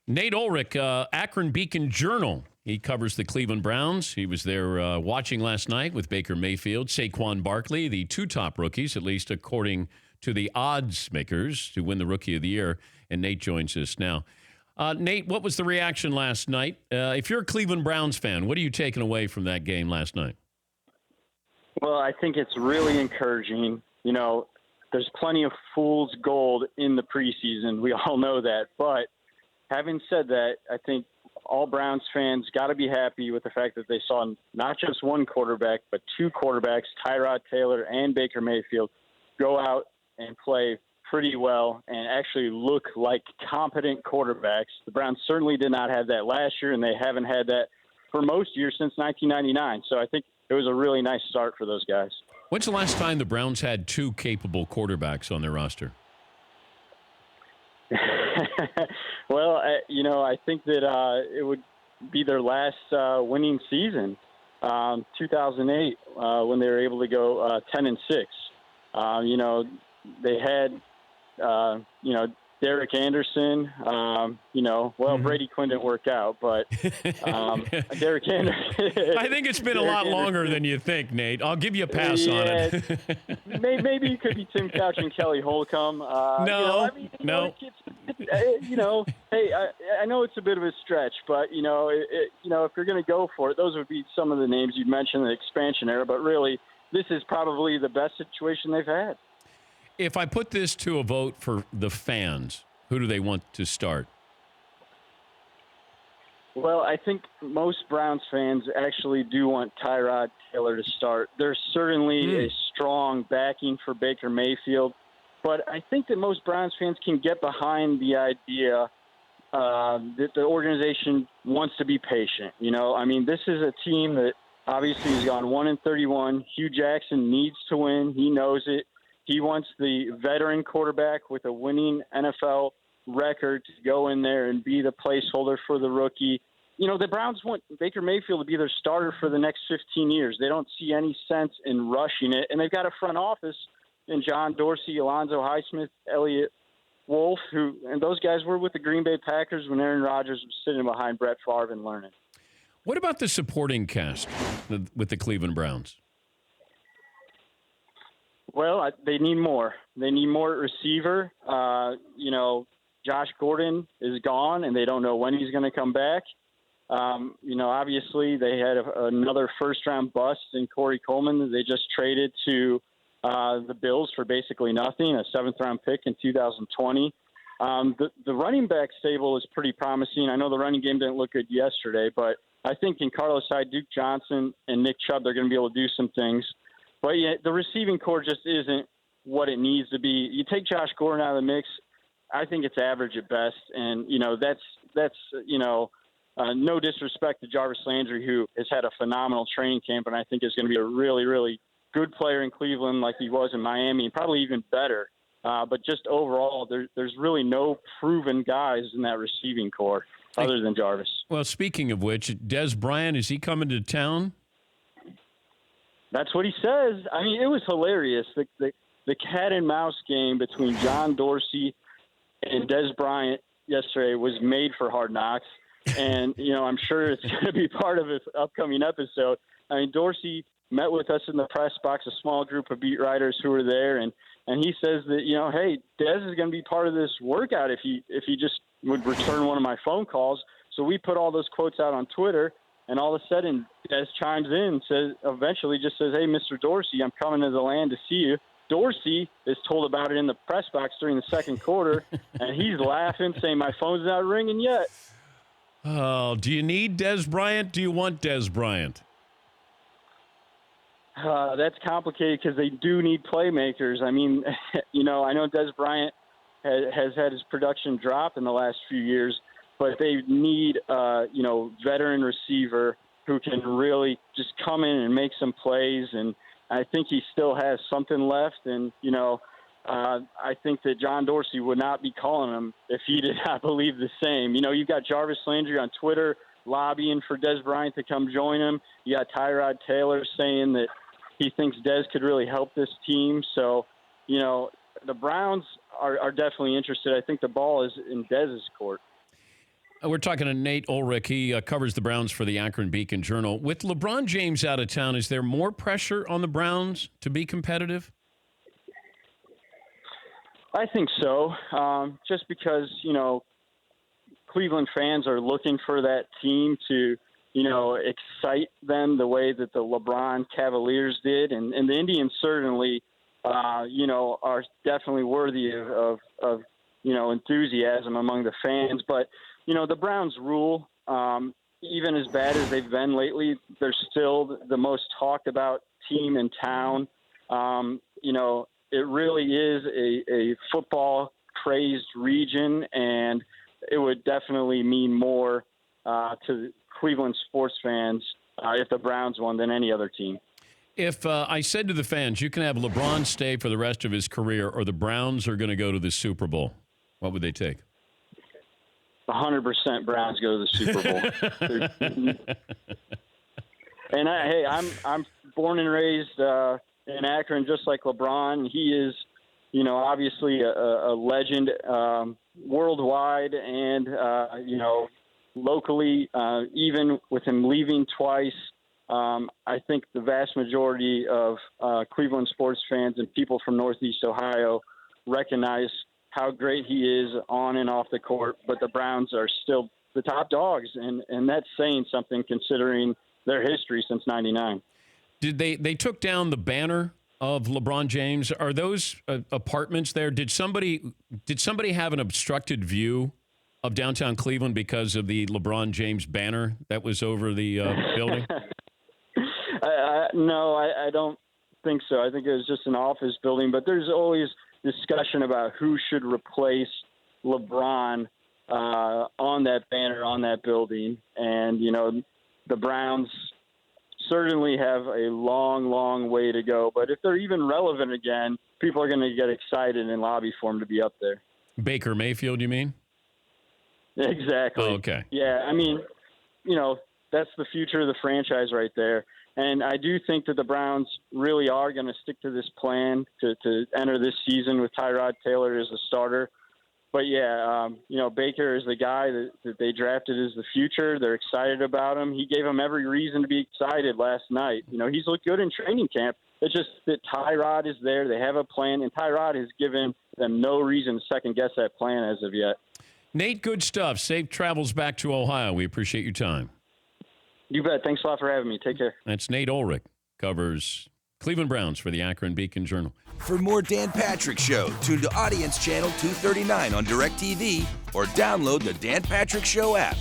Nate Ulrich, Akron Beacon Journal. He covers the Cleveland Browns. He was there watching last night with Baker Mayfield, Saquon Barkley, the two top rookies, at least according to the odds makers, to win the Rookie of the Year. And Nate joins us now. Nate, what was the reaction last night? If you're a Cleveland Browns fan, what are you taking away from that game last night? Well, I think it's really encouraging. You know, there's plenty of fool's gold in the preseason. We all know that. But having said that, I think all Browns fans got to be happy with the fact that they saw not just one quarterback, but two quarterbacks, Tyrod Taylor and Baker Mayfield, go out and play pretty well and actually look like competent quarterbacks. The Browns certainly did not have that last year, and they haven't had that for most years since 1999. So I think it was a really nice start for those guys. When's the last time the Browns had two capable quarterbacks on their roster? Well, I think that it would be their last winning season, 2008, when they were able to go 10-6. They had, Derek Anderson. Brady Quinn didn't work out, but Derek Anderson. I think it's been a lot longer than you think, Nate. I'll give you a pass on it. Maybe it could be Tim Couch and Kelly Holcomb. No. Hey, I know it's a bit of a stretch, but if you're going to go for it, those would be some of the names you mentioned, the expansion era. But really, this is probably the best situation they've had. If I put this to a vote for the fans, who do they want to start? Well, I think most Browns fans actually do want Tyrod Taylor to start. There's certainly a strong backing for Baker Mayfield, but I think that most Browns fans can get behind the idea that the organization wants to be patient. This is a team that obviously has gone 1-31. Hugh Jackson needs to win. He knows it. He wants the veteran quarterback with a winning NFL record to go in there and be the placeholder for the rookie. The Browns want Baker Mayfield to be their starter for the next 15 years. They don't see any sense in rushing it. And they've got a front office in John Dorsey, Alonzo Highsmith, Elliott Wolf, and those guys were with the Green Bay Packers when Aaron Rodgers was sitting behind Brett Favre and learning. What about the supporting cast with the Cleveland Browns? Well, they need more. They need more at receiver. Josh Gordon is gone, and they don't know when he's going to come back. Obviously, they had another first-round bust in Corey Coleman that they just traded to the Bills for basically nothing, a seventh-round pick in 2020. The running back stable is pretty promising. I know the running game didn't look good yesterday, but I think in Carlos Hyde, Duke Johnson, and Nick Chubb, they're going to be able to do some things. But yeah, the receiving core just isn't what it needs to be. You take Josh Gordon out of the mix, I think it's average at best. And, that's no disrespect to Jarvis Landry, who has had a phenomenal training camp, and I think is going to be a really, really good player in Cleveland like he was in Miami, and probably even better. But just overall, there's really no proven guys in that receiving core other than Jarvis. Well, speaking of which, Dez Bryant, is he coming to town? That's what he says. I mean, it was hilarious. The cat and mouse game between John Dorsey and Dez Bryant yesterday was made for Hard Knocks. And, I'm sure it's going to be part of his upcoming episode. I mean, Dorsey met with us in the press box, a small group of beat writers who were there. And he says that, hey, Dez is going to be part of this workout if he just would return one of my phone calls. So we put all those quotes out on Twitter. And all of a sudden, Dez chimes in and eventually just says, hey, Mr. Dorsey, I'm coming to the land to see you. Dorsey is told about it in the press box during the second quarter, and he's laughing, saying, my phone's not ringing yet. Oh, do you need Dez Bryant? Do you want Dez Bryant? That's complicated because they do need playmakers. I mean, I know Dez Bryant has had his production drop in the last few years, but they need, veteran receiver who can really just come in and make some plays. And I think he still has something left. And, I think that John Dorsey would not be calling him if he did not believe the same. You've got Jarvis Landry on Twitter lobbying for Dez Bryant to come join him. You got Tyrod Taylor saying that he thinks Dez could really help this team. So, the Browns are definitely interested. I think the ball is in Dez's court. We're talking to Nate Ulrich. He covers the Browns for the Akron Beacon-Journal. With LeBron James out of town, is there more pressure on the Browns to be competitive? I think so. Just because, Cleveland fans are looking for that team to, excite them the way that the LeBron Cavaliers did. And the Indians certainly, are definitely worthy of enthusiasm among the fans. But, the Browns rule, even as bad as they've been lately, they're still the most talked about team in town. It really is a football-crazed region, and it would definitely mean more to Cleveland sports fans if the Browns won than any other team. If I said to the fans, you can have LeBron stay for the rest of his career or the Browns are going to go to the Super Bowl, what would they take? 100% Browns go to the Super Bowl. And I'm born and raised in Akron, just like LeBron. He is, obviously a legend worldwide and, locally, even with him leaving twice. I think the vast majority of Cleveland sports fans and people from Northeast Ohio recognize how great he is on and off the court, but the Browns are still the top dogs, and that's saying something considering their history since '99. Did they took down the banner of LeBron James? Are those apartments there? Did somebody have an obstructed view of downtown Cleveland because of the LeBron James banner that was over the building? No, I don't think so. I think it was just an office building, but there's always discussion about who should replace LeBron on that banner, on that building. And, the Browns certainly have a long, long way to go. But if they're even relevant again, people are going to get excited and lobby for him to be up there. Baker Mayfield, you mean? Exactly. Oh, okay. Yeah, that's the future of the franchise right there. And I do think that the Browns really are going to stick to this plan to enter this season with Tyrod Taylor as a starter. But, Baker is the guy that they drafted as the future. They're excited about him. He gave them every reason to be excited last night. He's looked good in training camp. It's just that Tyrod is there. They have a plan, and Tyrod has given them no reason to second-guess that plan as of yet. Nate, good stuff. Safe travels back to Ohio. We appreciate your time. You bet. Thanks a lot for having me. Take care. That's Nate Ulrich, covers Cleveland Browns for the Akron Beacon-Journal. For more Dan Patrick Show, tune to Audience Channel 239 on DirecTV or download the Dan Patrick Show app.